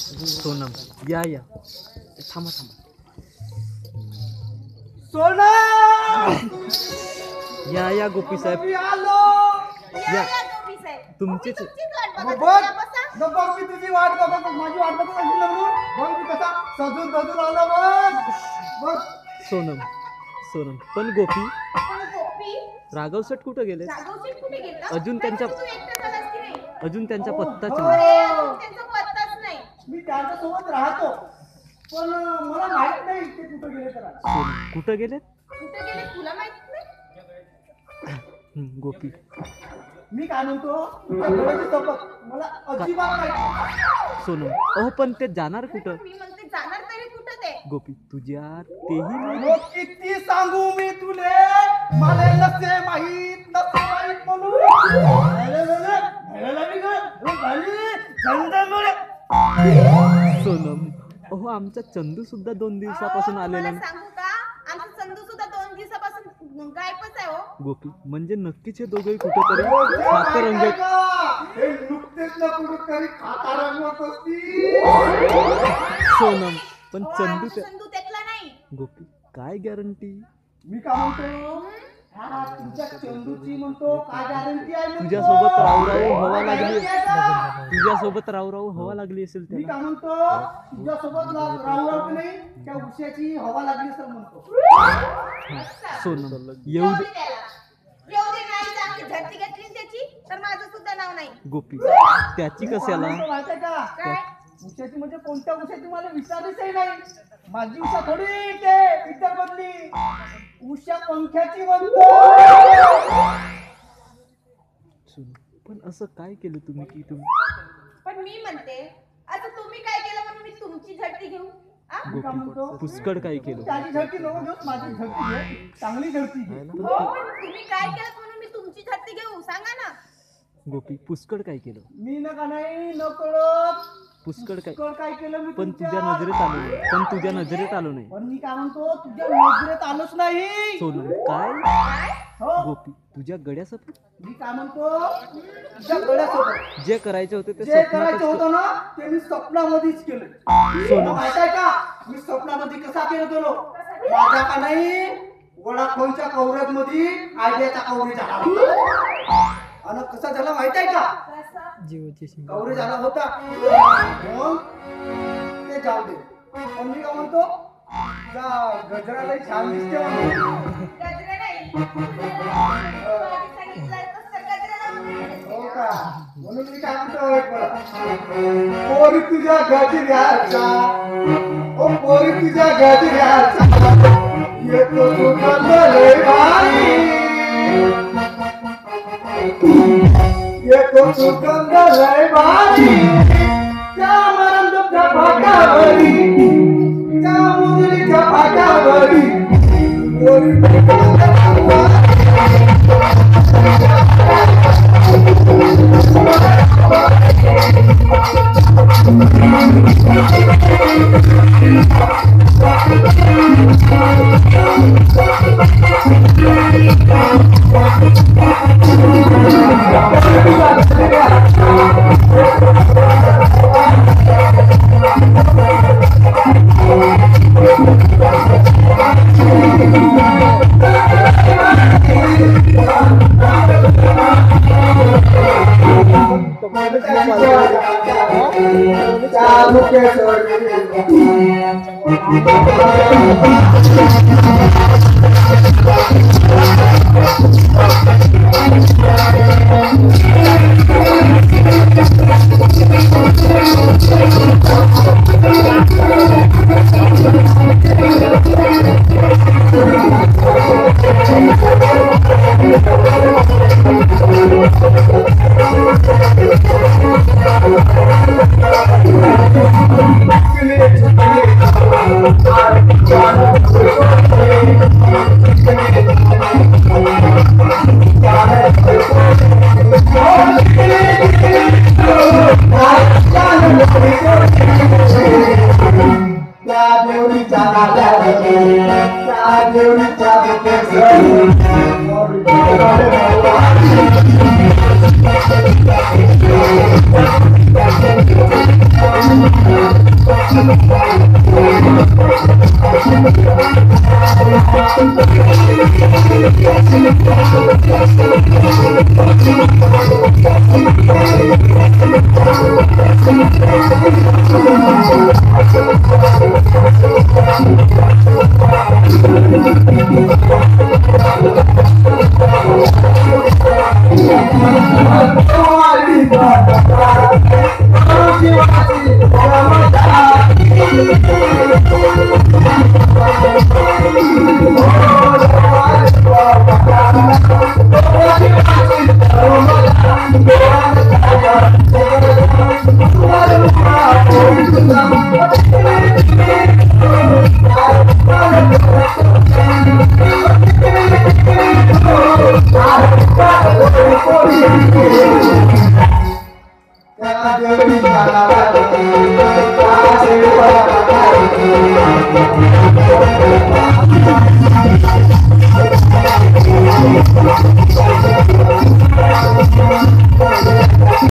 सोनम या थांबा थांबा. सोनम या गोपी साहेब या तुमचेच बघ मी तुझी वाट बघत माझी वाट बघत असेल बघ मी कसा सजून धजून आलो बघ. सोनम पण गोपी राघव सेठ कुठे गेले? अजून त्यांचा पत्ताच नाही. मी त्यांच्या सोबत राहतो पण मला माहित नाही ते कुठे गेले. कुठे गेले तुला माहित नाही? गोपी मी काय म्हणतो तुझ्या घराची सोबत मला अजिबात माहित. सोनम पण ते जाणार कुठं? मी म्हणते जाणार तरी कुठं ते? गोपी तुझ्या तेही किती सांगू मी तुले मला नसे माहित म्हणून सोनम आमचा चंदू सुद्धा 2 दिवसापासून आलेला नाही. सांगू का आमचा चंदू सुद्धा 2 दिवसापासून गायबच आहे. गोपी म्हणजे नक्कीच हे दोघे कुठेतरी साखर रंगत सोनम पण चंदू त्यातला नाही. गोपी काय गॅरंटी? मी काय म्हणतो तुमच्या चंदूची म्हणतो काय गॅरंटी आहे? तुझ्यासोबत रावराव हवा लागली असेल मी काय म्हणतो तुझ्यासोबत रावराव नाही त्या उश्याची हवा लागली असेल म्हणतो. सोनम येऊ दे नाही चांगली झटकी घेतली त्याची तर माझं सुद्धा नाव नाही. गोपी त्याची कशाला माहिती का उशाची म्हणजे कोणत्या उशाची मला विचारलंच नाही. माझी उषा थोडी ते इतर बदली उषा पंख्याची म्हणतो. पण असं काय केलं तुम्ही की तुम्ही? पण मी म्हणते आता तुम्ही काय केलं म्हणून मी तुमची झटकी घेऊ? पुष्कळ काय केलं? त्याची झटकी नको घेऊ माझी झटकी घे चांगली झटकी घे. पण तुम्ही काय केलं म्हणून मी तुमची झटकी घेऊ सांगा ना. गोपी पुष्कळ काय केलं? मी न का नाही न कळत पुष्कळ काय केलं मी पण तुझ्या नजरेत आलो नाही. पण मी काय म्हणतो तुझ्या नजरेत आलोच नाही. सोनम काय हो गोपी तुझ्या गड्यासोबत मी काय म्हणतो तुझ्या गड्यासोबत जे करायचे होते ते जे करायचं होतं ना ते मी स्वप्नामध्येच केलं. सोनम माहित आहे का मी स्वप्नामध्ये कसा केलं गेलो माझ्या का नाही वडाफोनच्या कव्हरेज मध्ये आयडियाचा कव्हरेज झाला होता. आणि कसा झाला माहित आहे का कव्हरेज झाला होता मग ते जाऊ दे. पण मी काय म्हणतो त्या गजराला छान दिसते म्हणतो. हो का म्हणून मी काय म्हणतो पोरी तुझ्या गजऱ्याचा पोरी तुझ्या गजऱ्याचा येतो सुगंध लय भारी येतो सुगंध लय भारी त्या मरंदच्या भागावरी त्या मुरलीच्या भागावरी Thank you.